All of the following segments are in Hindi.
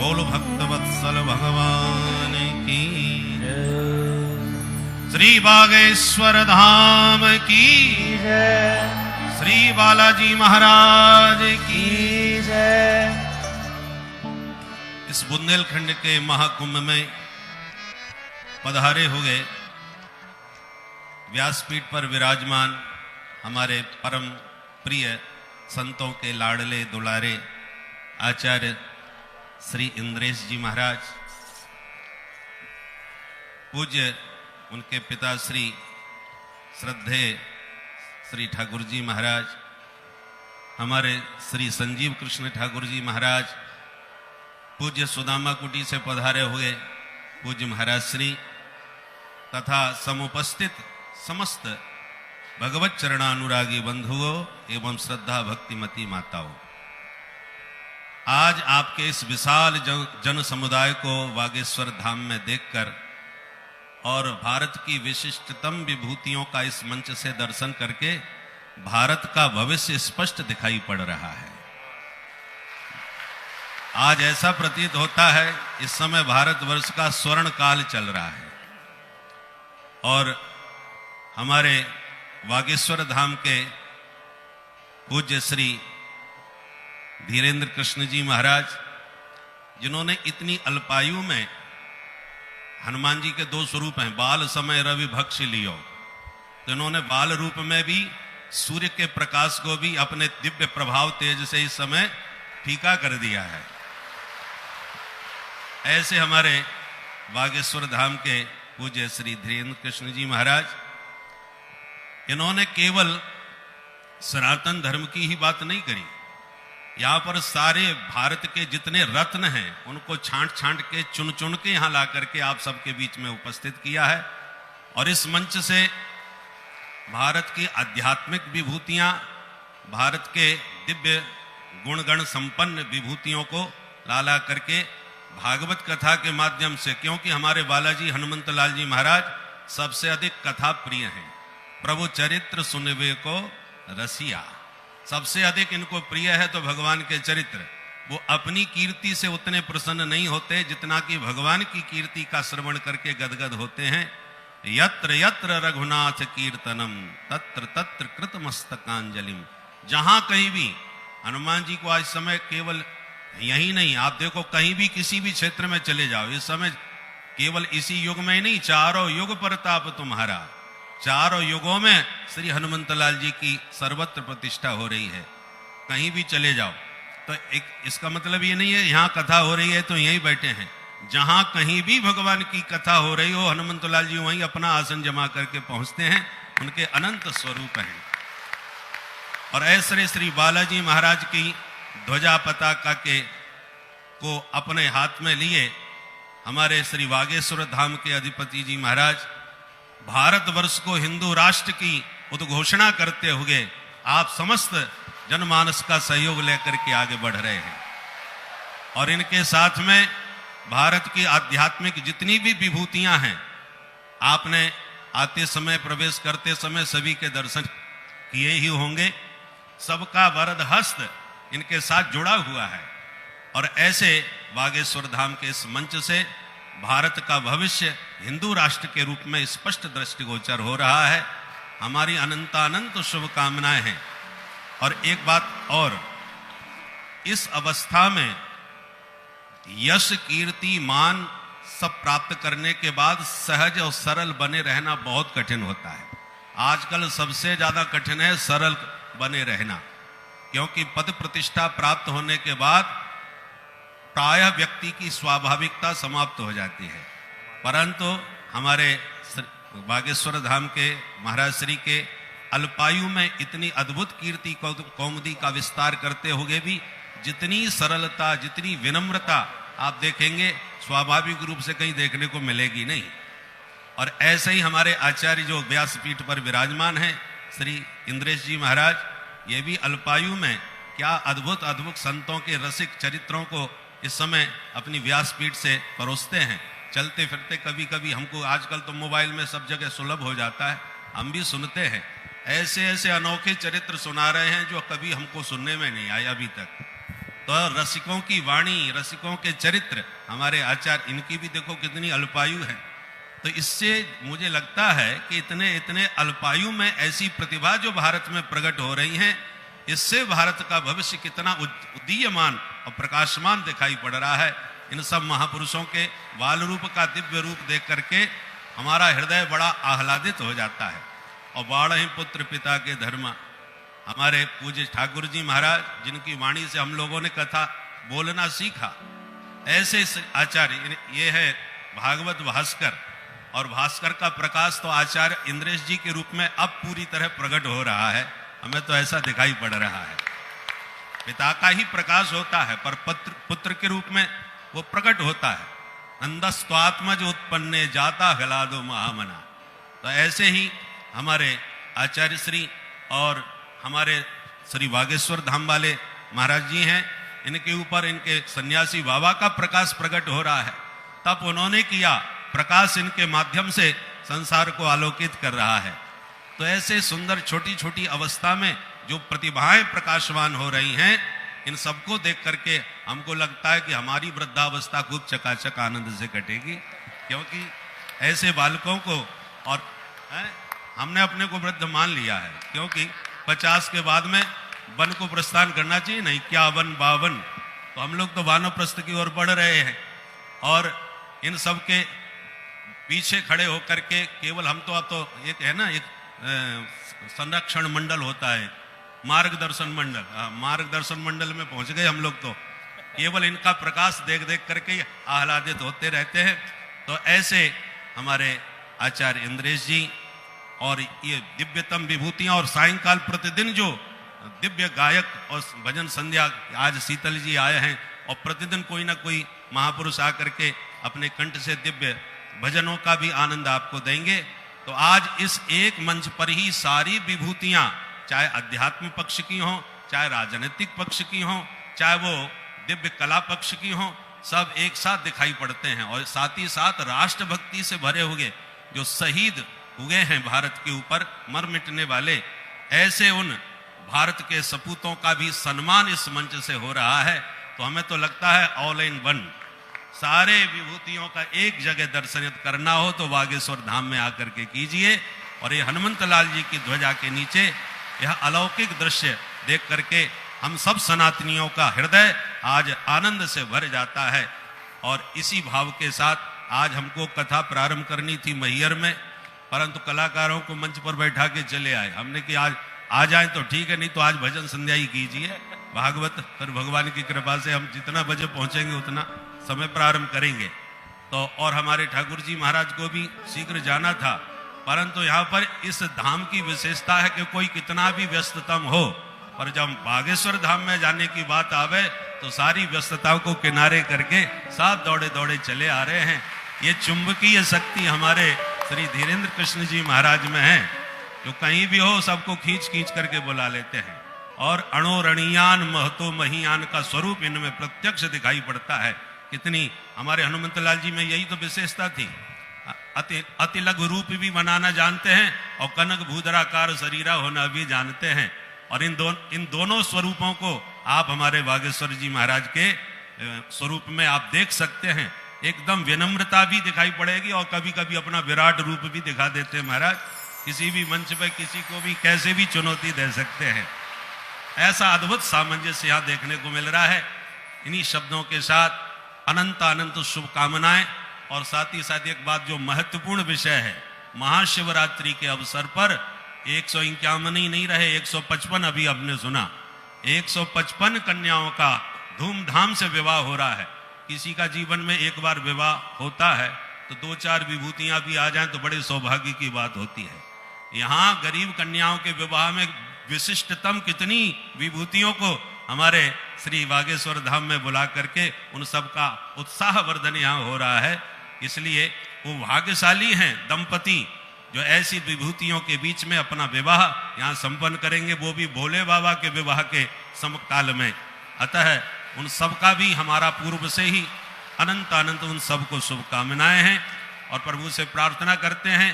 बोलो भक्तवत्सल भगवान की। श्री बागेश्वर धाम की जय। श्री बालाजी महाराज की जय। इस बुंदेलखंड के महाकुंभ में पधारे हुए व्यासपीठ पर विराजमान हमारे परम प्रिय संतों के लाडले दुलारे आचार्य श्री इंद्रेश जी महाराज, पूज्य उनके पिता श्री श्रद्धेय श्री ठाकुर जी महाराज, हमारे श्री संजीव कृष्ण ठाकुर जी महाराज, पूज्य सुदामा कुटी से पधारे हुए पूज्य महाराज श्री तथा समुपस्थित समस्त भगवत चरणानुरागी बंधुओं एवं श्रद्धा भक्तिमती माताओं, आज आपके इस विशाल जन समुदाय को बागेश्वर धाम में देखकर और भारत की विशिष्टतम विभूतियों का इस मंच से दर्शन करके भारत का भविष्य स्पष्ट दिखाई पड़ रहा है। आज ऐसा प्रतीत होता है इस समय भारतवर्ष का स्वर्ण काल चल रहा है और हमारे बागेश्वर धाम के पूज्य श्री धीरेन्द्र कृष्ण जी महाराज, जिन्होंने इतनी अल्पायु में, हनुमान जी के दो स्वरूप हैं, बाल समय रवि भक्ष लियो, तो इन्होंने बाल रूप में भी सूर्य के प्रकाश को भी अपने दिव्य प्रभाव तेज से इस समय फीका कर दिया है। ऐसे हमारे बागेश्वर धाम के पूज्य श्री धीरेन्द्र कृष्ण जी महाराज, इन्होंने केवल सनातन धर्म की ही बात नहीं करी, यहाँ पर सारे भारत के जितने रत्न हैं उनको छांट छांट के चुन चुन के यहाँ ला करके आप सबके बीच में उपस्थित किया है और इस मंच से भारत की आध्यात्मिक विभूतियां, भारत के दिव्य गुणगण संपन्न विभूतियों को ला करके भागवत कथा के माध्यम से, क्योंकि हमारे बालाजी हनुमंत लाल जी महाराज सबसे अधिक कथा प्रिय हैं, प्रभु चरित्र सुनवे को रसिया, सबसे अधिक इनको प्रिय है तो भगवान के चरित्र। वो अपनी कीर्ति से उतने प्रसन्न नहीं होते जितना कि भगवान की कीर्ति का श्रवण करके गदगद होते हैं। यत्र यत्र रघुनाथ कीर्तनम तत्र तत्र कृतमस्तकांजलिम। जहां कहीं भी हनुमान जी को आज समय केवल यही नहीं, आप देखो कहीं भी किसी भी क्षेत्र में चले जाओ, इस समय केवल इसी युग में ही नहीं, चारों युग प्रताप तुम्हारा, चारों युगों में श्री हनुमंत लाल जी की सर्वत्र प्रतिष्ठा हो रही है। कहीं भी चले जाओ तो एक इसका मतलब ये नहीं है यहाँ कथा हो रही है तो यहीं बैठे हैं, जहां कहीं भी भगवान की कथा हो रही हो हनुमंत लाल जी वहीं अपना आसन जमा करके पहुंचते हैं, उनके अनंत स्वरूप हैं। और ऐसे श्री बालाजी महाराज की ध्वजा पताका को अपने हाथ में लिए हमारे श्री बागेश्वर धाम के अधिपति जी महाराज भारतवर्ष को हिंदू राष्ट्र की उद्घोषणा करते हुए आप समस्त जनमानस का सहयोग लेकर के आगे बढ़ रहे हैं और इनके साथ में भारत की आध्यात्मिक जितनी भी विभूतियां हैं, आपने आते समय प्रवेश करते समय सभी के दर्शन किए ही होंगे, सबका वरद हस्त इनके साथ जुड़ा हुआ है और ऐसे बागेश्वर धाम के इस मंच से भारत का भविष्य हिंदू राष्ट्र के रूप में स्पष्ट दृष्टिगोचर हो रहा है। हमारी अनंतानंत शुभकामनाएं हैं। और एक बात और, इस अवस्था में यश कीर्ति मान सब प्राप्त करने के बाद सहज और सरल बने रहना बहुत कठिन होता है। आजकल सबसे ज्यादा कठिन है सरल बने रहना, क्योंकि पद प्रतिष्ठा प्राप्त होने के बाद प्रायः व्यक्ति की स्वाभाविकता समाप्त हो जाती है, परंतु हमारे बागेश्वर धाम के महाराज श्री के अल्पायु में इतनी अद्भुत कीर्ति कौमुदी का विस्तार करते हुए भी जितनी सरलता, जितनी विनम्रता आप देखेंगे स्वाभाविक रूप से कहीं देखने को मिलेगी नहीं। और ऐसे ही हमारे आचार्य जो व्यासपीठ पर विराजमान हैं श्री इंद्रेश जी महाराज, ये भी अल्पायु में क्या अद्भुत अद्भुत संतों के रसिक चरित्रों को इस समय अपनी व्यासपीठ से परोसते हैं। चलते फिरते कभी कभी हमको, आजकल तो मोबाइल में सब जगह सुलभ हो जाता है, हम भी सुनते हैं, ऐसे ऐसे अनोखे चरित्र सुना रहे हैं जो कभी हमको सुनने में नहीं आया अभी तक। तो रसिकों की वाणी, रसिकों के चरित्र, हमारे आचार्य, इनकी भी देखो कितनी अल्पायु है। तो इससे मुझे लगता है कि इतने इतने अल्पायु में ऐसी प्रतिभा जो भारत में प्रकट हो रही हैं, इससे भारत का भविष्य कितना उदीयमान और प्रकाशमान दिखाई पड़ रहा है। इन सब महापुरुषों के बाल रूप का दिव्य रूप देख करके हमारा हृदय बड़ा आह्लादित हो जाता है। और बाढ़ ही पुत्र पिता के धर्म, हमारे पूज्य ठाकुर जी महाराज, जिनकी वाणी से हम लोगों ने कथा बोलना सीखा, ऐसे आचार्य, ये है भागवत भास्कर, और भास्कर का प्रकाश तो आचार्य इंद्रेश जी के रूप में अब पूरी तरह प्रकट हो रहा है। हमें तो ऐसा दिखाई पड़ रहा है, पिता का ही प्रकाश होता है पर पुत्र के रूप में वो प्रकट होता है। नंदस्त्वात्मज उत्पन्ने जाता हलादो महामना। तो ऐसे ही हमारे आचार्य श्री और हमारे श्री बागेश्वर धाम वाले महाराज जी हैं, इनके ऊपर इनके सन्यासी बाबा का प्रकाश प्रकट हो रहा है। तब उन्होंने किया, प्रकाश इनके माध्यम से संसार को आलोकित कर रहा है। तो ऐसे सुंदर छोटी छोटी अवस्था में जो प्रतिभाएं प्रकाशवान हो रही हैं, इन सबको देख करके हमको लगता है कि हमारी वृद्धावस्था खूब चकाचक आनंद से कटेगी, क्योंकि ऐसे बालकों को, और हमने अपने को वृद्ध मान लिया है, क्योंकि 50 के बाद में वन को प्रस्थान करना चाहिए, नहीं 51 52, तो हम लोग तो वानप्रस्थ की ओर बढ़ रहे हैं। और इन सब के पीछे खड़े होकर के केवल हम तो, अब तो एक है ना, एक संरक्षण मंडल होता है, मार्गदर्शन मंडल, मार्गदर्शन मंडल में पहुंच गए हम लोग, तो केवल इनका प्रकाश देख देख करके आह्लादित होते रहते हैं। तो ऐसे हमारे आचार्य इंद्रेश जी और ये दिव्यतम विभूतियां, और सायंकाल प्रतिदिन जो दिव्य गायक और भजन संध्या, आज शीतल जी आए हैं और प्रतिदिन कोई ना कोई महापुरुष आकर के अपने कंठ से दिव्य भजनों का भी आनंद आपको देंगे। तो आज इस एक मंच पर ही सारी विभूतियां, चाहे अध्यात्म पक्ष की हो, चाहे राजनीतिक पक्ष की हो, चाहे वो दिव्य कला पक्ष की हो, सब एक साथ दिखाई पड़ते हैं। और साथ ही साथ राष्ट्रभक्ति से भरे हुए जो शहीद हुए हैं भारत के ऊपर, मर मिटने वाले, ऐसे उन भारत के सपूतों का भी सम्मान इस मंच से हो रहा है। तो हमें तो लगता है ऑल इन वन, सारे विभूतियों का एक जगह दर्शन करना हो तो बागेश्वर धाम में आकर के कीजिए। और ये हनुमंत लाल जी की ध्वजा के नीचे यह अलौकिक दृश्य देख करके हम सब सनातनियों का हृदय आज आनंद से भर जाता है। और इसी भाव के साथ आज हमको कथा प्रारंभ करनी थी मैहर में, परंतु कलाकारों को मंच पर बैठा के चले आए। हमने कि आज आ जाए तो ठीक है, नहीं तो आज भजन संध्या ही कीजिए। भागवत फिर भगवान की कृपा से हम जितना बजे पहुंचेंगे उतना समय प्रारंभ करेंगे। तो और हमारे ठाकुर जी महाराज को भी शीघ्र जाना था, परंतु यहाँ पर इस धाम की विशेषता है कि कोई कितना भी व्यस्ततम हो, पर जब बागेश्वर धाम में जाने की बात आवे तो सारी व्यस्तताओं को किनारे करके साथ दौड़े दौड़े चले आ रहे हैं। ये चुंबकीय शक्ति हमारे श्री धीरेन्द्र कृष्ण जी महाराज में है, जो कहीं भी हो सबको खींच खींच करके बुला लेते हैं। और अणोरणीयान महतो महियान का स्वरूप इनमें प्रत्यक्ष दिखाई पड़ता है। कितनी हमारे हनुमंत लाल जी में यही तो विशेषता थी, अति लघु रूप भी बनाना जानते हैं और कनक भूधराकार शरीरा होना भी जानते हैं। और इन दोनों स्वरूपों को आप हमारे बागेश्वर जी महाराज के स्वरूप में आप देख सकते हैं। एकदम विनम्रता भी दिखाई पड़ेगी और कभी कभी अपना विराट रूप भी दिखा देते हैं महाराज। किसी भी मंच पर किसी को भी कैसे भी चुनौती दे सकते हैं। ऐसा अद्भुत सामंजस्य यहाँ देखने को मिल रहा है। इन्हीं शब्दों के साथ अनंत अनंत शुभकामनाएं। और साथ ही साथ एक बात जो महत्वपूर्ण विषय है, महाशिवरात्रि के अवसर पर 151 ही नहीं रहे, 155 अभी आपने सुना, 155 कन्याओं का धूमधाम से विवाह हो रहा है। किसी का जीवन में एक बार विवाह होता है तो 2-4 विभूतियां भी आ जाएं तो बड़े सौभाग्य की बात होती है। यहाँ गरीब कन्याओं के विवाह में विशिष्टतम कितनी विभूतियों को हमारे श्री बागेश्वर धाम में बुला करके उन सब का उत्साह वर्धन यहाँ हो रहा है। इसलिए वो भाग्यशाली हैं दंपति जो ऐसी विभूतियों के बीच में अपना विवाह यहाँ संपन्न करेंगे, वो भी भोले बाबा के विवाह के समकाल में। अतः उन सब का भी हमारा पूर्व से ही अनंत अनंत उन सबको शुभकामनाएं हैं। और प्रभु से प्रार्थना करते हैं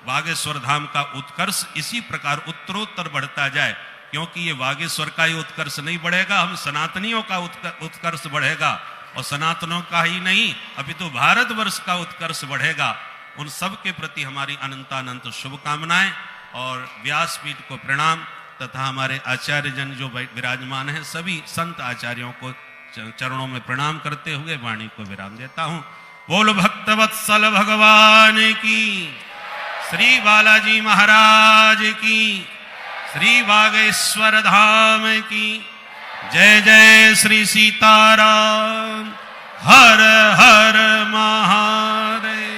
बागेश्वर धाम का उत्कर्ष इसी प्रकार उत्तरोत्तर बढ़ता जाए। क्योंकि ये बागेश्वर का ही उत्कर्ष नहीं बढ़ेगा, हम सनातनियों का उत्कर्ष बढ़ेगा, और सनातनों का ही नहीं अभी तो भारतवर्ष का उत्कर्ष बढ़ेगा। उन सब के प्रति हमारी अनंतानंत शुभकामनाएं और व्यासपीठ को प्रणाम तथा हमारे आचार्य जन जो विराजमान हैं सभी संत आचार्यों को चरणों में प्रणाम करते हुए वाणी को विराम देता हूं। बोल भक्तवत्सल भगवान की, श्री बालाजी महाराज की, श्री बागेश्वर धाम की जय जय। श्री सीताराम। हर हर महादेव।